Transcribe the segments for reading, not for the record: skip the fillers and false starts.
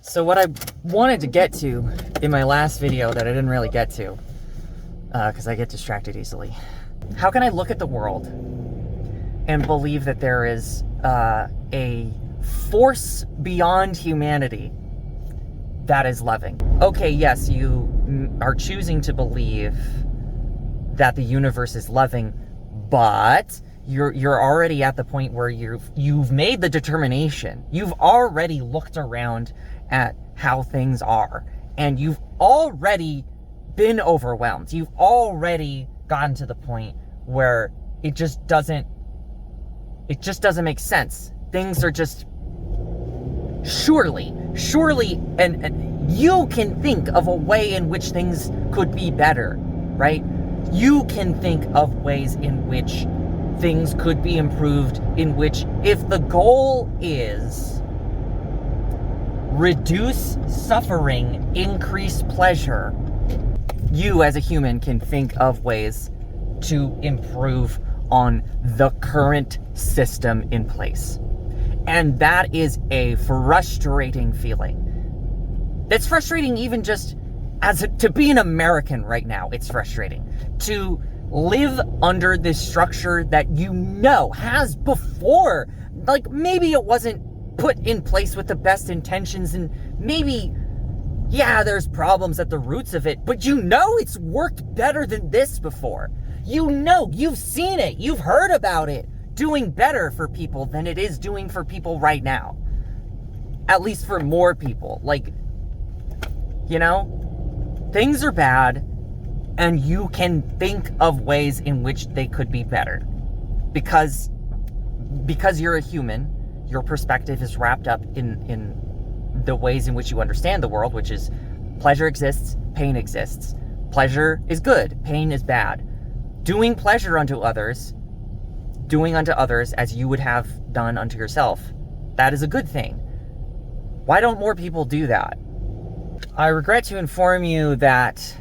So what I wanted to get to in my last video that I didn't really get to, because I get distracted easily. How can I look at the world and believe that there is a force beyond humanity that is loving? Okay, yes, you are choosing to believe that the universe is loving, but you're already at the point where you've made the determination. You've already looked around at how things are, and you've already been overwhelmed. You've already gotten to the point where it just doesn't make sense. Things are just surely, and you can think of a way in which things could be better, right? You can think of ways in which things could be improved, in which, if the goal is reduce suffering, increase pleasure, you as a human can think of ways to improve on the current system in place. And that is a frustrating feeling. It's frustrating even just to be an American right now. It's frustrating to live under this structure that you know has before, like, maybe it wasn't put in place with the best intentions, and maybe, yeah, there's problems at the roots of it, but you know it's worked better than this before. You know, you've seen it, you've heard about it doing better for people than it is doing for people right now. At least for more people. Like, you know, things are bad, and you can think of ways in which they could be better. Because you're a human, your perspective is wrapped up in the ways in which you understand the world, which is pleasure exists, pain exists. Pleasure is good, pain is bad. Doing pleasure unto others, doing unto others as you would have done unto yourself, that is a good thing. Why don't more people do that? I regret to inform you that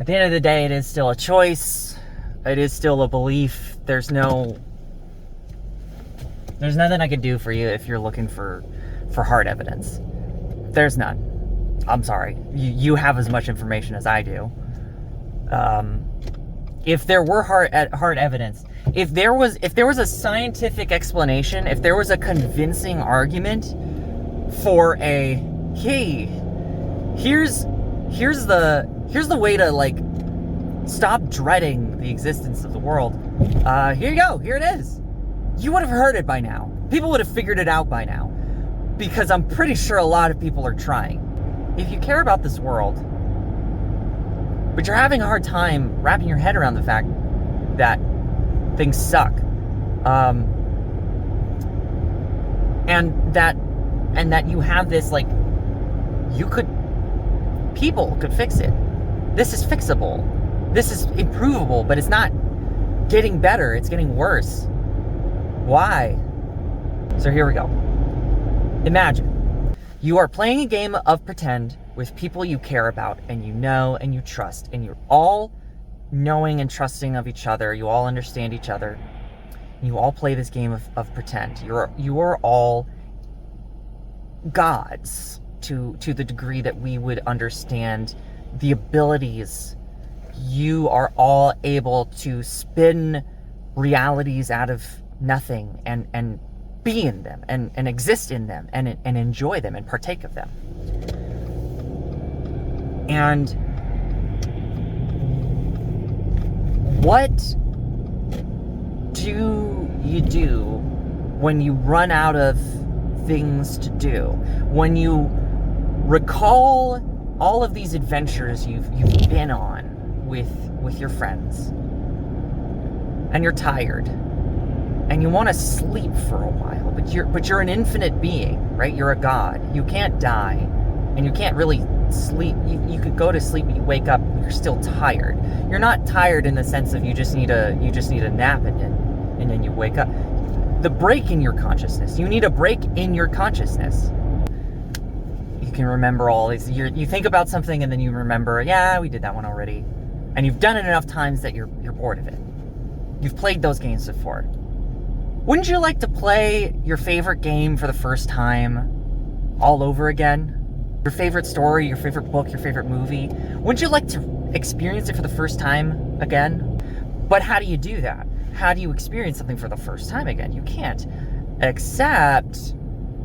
at the end of the day, it is still a choice. It is still a belief. There's nothing I can do for you if you're looking for hard evidence. There's none. I'm sorry. You have as much information as I do. If there were hard evidence, if there was a scientific explanation, if there was a convincing argument for a, hey, here's the way to, like, stop dreading the existence of the world. Here you go. Here it is. You would have heard it by now. People would have figured it out by now. Because I'm pretty sure a lot of people are trying. If you care about this world, but you're having a hard time wrapping your head around the fact that things suck, and that you have this, like, people could fix it. This is fixable. This is improvable, but it's not getting better. It's getting worse. Why? So here we go. Imagine you are playing a game of pretend with people you care about and you know and you trust, and you're all knowing and trusting of each other. You all understand each other. You all play this game of pretend. You are all gods to the degree that we would understand the abilities. You are all able to spin realities out of nothing and be in them and exist in them and enjoy them and partake of them. And what do you do when you run out of things to do? When you recall all of these adventures you've been on with your friends, and you're tired, and you want to sleep for a while, but you're an infinite being, right? You're a god. You can't die, and you can't really sleep. You could go to sleep, and you wake up, and you're still tired. You're not tired in the sense of you just need a nap, and then you wake up. The break in your consciousness. You need a break in your consciousness. You can remember all these. You think about something, and then you remember, yeah, we did that one already, and you've done it enough times that you're bored of it. You've played those games before. Wouldn't you like to play your favorite game for the first time all over again? Your favorite story, your favorite book, your favorite movie? Wouldn't you like to experience it for the first time again? But how do you do that? How do you experience something for the first time again? You can't. Except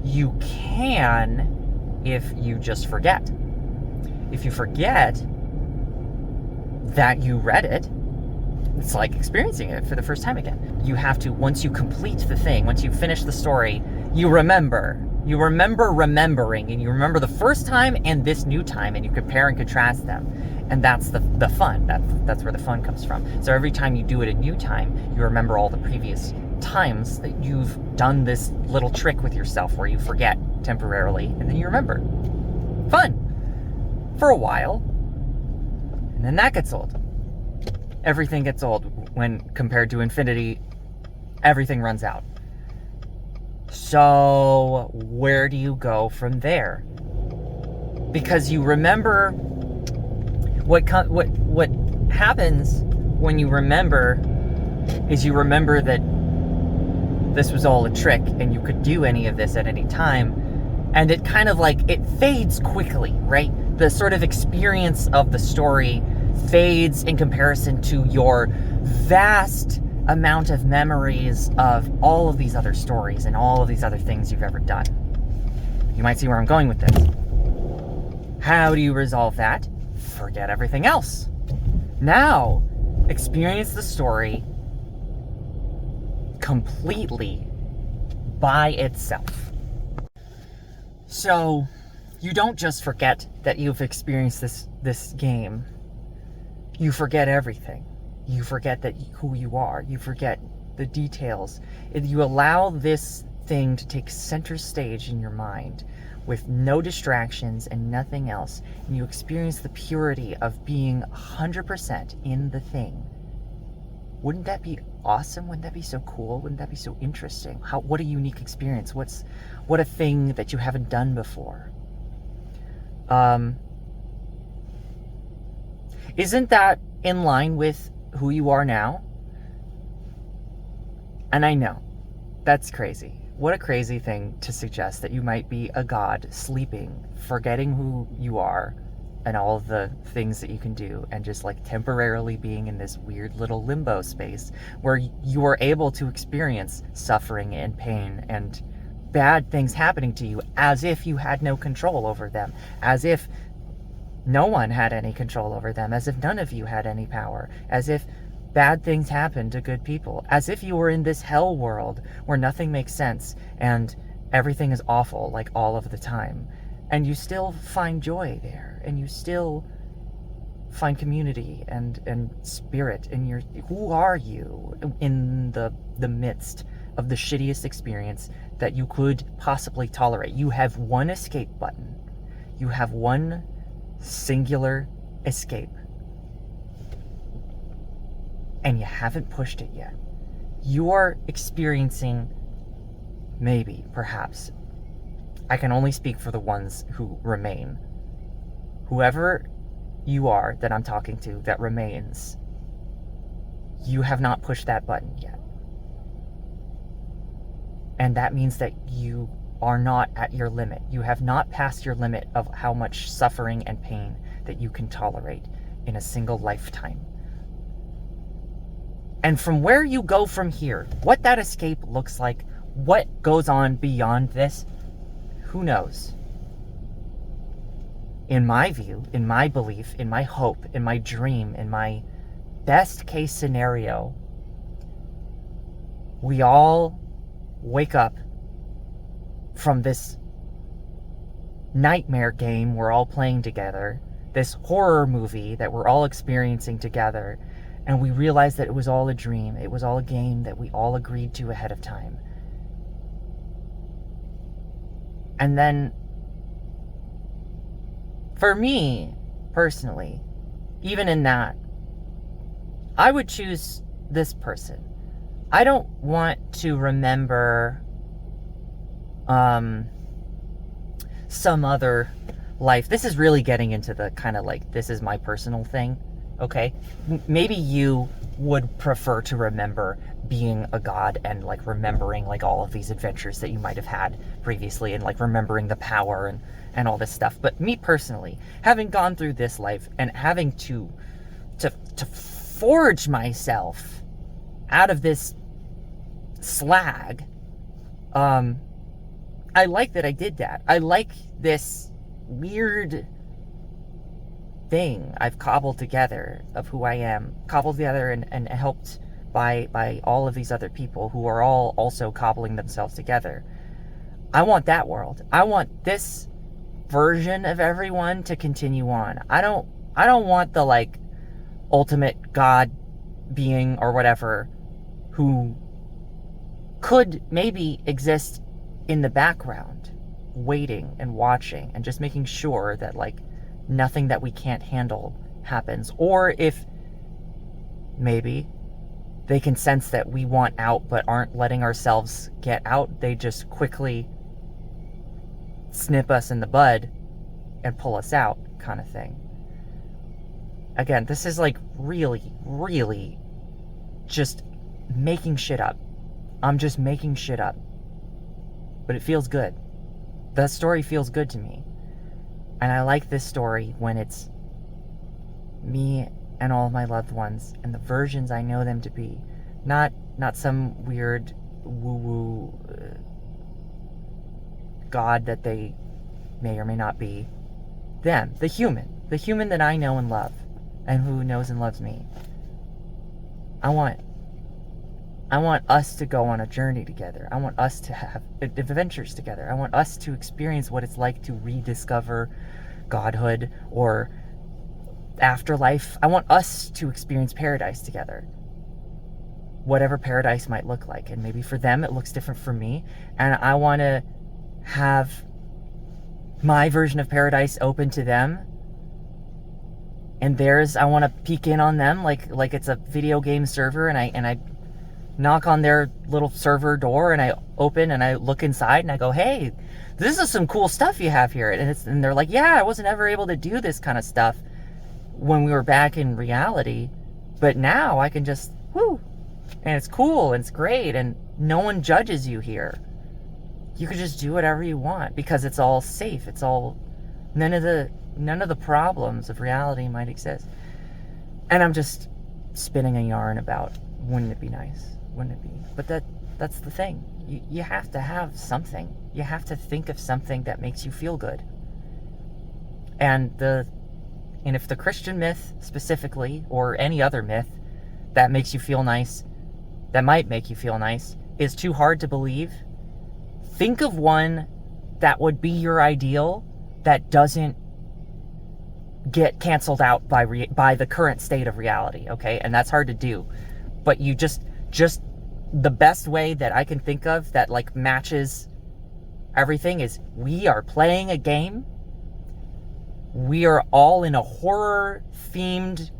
you can if you just forget. If you forget that you read it, it's like experiencing it for the first time again. You have to, once you complete the thing, once you finish the story, you remember. You remember remembering, and you remember the first time and this new time, and you compare and contrast them. And that's the fun. That's where the fun comes from. So every time you do it a new time, you remember all the previous times that you've done this little trick with yourself where you forget temporarily, and then you remember. Fun. For a while. And then that gets old. Everything gets old when compared to infinity. Everything runs out. So where do you go from there? Because you remember what happens when you remember is you remember that this was all a trick and you could do any of this at any time, and it kind of like it fades quickly, right? The sort of experience of the story fades in comparison to your vast amount of memories of all of these other stories and all of these other things you've ever done. You might see where I'm going with this. How do you resolve that? Forget everything else. Now, experience the story completely by itself. So, you don't just forget that you've experienced this game. You forget everything. You forget that who you are. You forget the details. You allow this thing to take center stage in your mind with no distractions and nothing else, and you experience the purity of being 100% in the thing. Wouldn't that be awesome? Wouldn't that be so cool? Wouldn't that be so interesting? What a unique experience. What a thing that you haven't done before. Isn't that in line with who you are now? And I know, that's crazy. What a crazy thing to suggest that you might be a god sleeping, forgetting who you are and all the things that you can do, and just like temporarily being in this weird little limbo space where you are able to experience suffering and pain and bad things happening to you as if you had no control over them, as if no one had any control over them, as if none of you had any power, as if bad things happen to good people, as if you were in this hell world where nothing makes sense and everything is awful like all of the time. And you still find joy there, and you still find community and spirit in your... Who are you in the midst of the shittiest experience that you could possibly tolerate? You have one escape button. You have one singular escape. And you haven't pushed it yet. You're experiencing, maybe, perhaps, I can only speak for the ones who remain. Whoever you are that I'm talking to that remains, you have not pushed that button yet. And that means that you are not at your limit. You have not passed your limit of how much suffering and pain that you can tolerate in a single lifetime. And from where you go from here, what that escape looks like, what goes on beyond this, who knows? In my view, in my belief, in my hope, in my dream, in my best case scenario, we all wake up from this nightmare game we're all playing together, this horror movie that we're all experiencing together, and we realize that it was all a dream. It was all a game that we all agreed to ahead of time. And then, for me, personally, even in that, I would choose this person. I don't want to remember some other life. This is really getting into the kind of like, this is my personal thing, okay? Maybe you would prefer to remember being a god and like remembering like all of these adventures that you might have had previously and like remembering the power and all this stuff. But me personally, having gone through this life and having to forge myself out of this slag, I like that I did that. I like this weird thing I've cobbled together of who I am, cobbled together and helped by all of these other people who are all also cobbling themselves together. I want that world. I want this version of everyone to continue on. I don't want the like ultimate god being or whatever who could maybe exist in the background, waiting and watching and just making sure that like nothing that we can't handle happens. Or if maybe they can sense that we want out but aren't letting ourselves get out, they just quickly snip us in the bud and pull us out, kind of thing. Again, this is like really just making shit up. I'm just making shit up. But it feels good. The story feels good to me. And I like this story when it's me and all of my loved ones and the versions I know them to be. Not some weird woo-woo god that they may or may not be. Them, the human that I know and love, and who knows and loves me. I want us to go on a journey together. I want us to have adventures together. I want us to experience what it's like to rediscover godhood or afterlife. I want us to experience paradise together. Whatever paradise might look like. And maybe for them it looks different from me. And I want to have my version of paradise open to them. And theirs, I want to peek in on them like it's a video game server, and I knock on their little server door and I open and I look inside and I go, hey, this is some cool stuff you have here. And they're like, yeah, I wasn't ever able to do this kind of stuff when we were back in reality, but now I can just, whoo, and it's cool and it's great and no one judges you here. You can just do whatever you want because it's all safe. It's all, none of the problems of reality might exist. And I'm just spinning a yarn about, wouldn't it be nice? Wouldn't it be? But that's the thing. You have to have something. You have to think of something that makes you feel good. And if the Christian myth specifically, or any other myth that makes you feel nice, that might make you feel nice, is too hard to believe, think of one that would be your ideal that doesn't get canceled out by the current state of reality, okay? And that's hard to do. But you just the best way that I can think of that like matches everything is, we are playing a game. We are all in a horror themed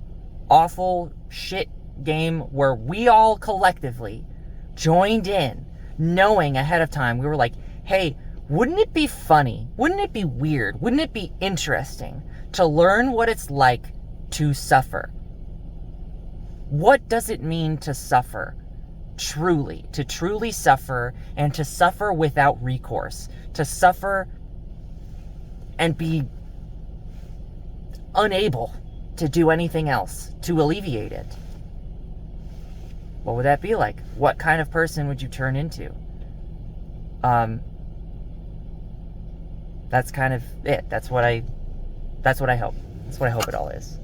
awful shit game where we all collectively joined in, knowing ahead of time, we were like, hey, wouldn't it be funny? Wouldn't it be weird? Wouldn't it be interesting to learn what it's like to suffer? What does it mean to suffer? Truly, to truly suffer, and to suffer without recourse, to suffer and be unable to do anything else to alleviate it. What would that be like? What kind of person would you turn into? That's kind of it. That's what I hope. That's what I hope it all is.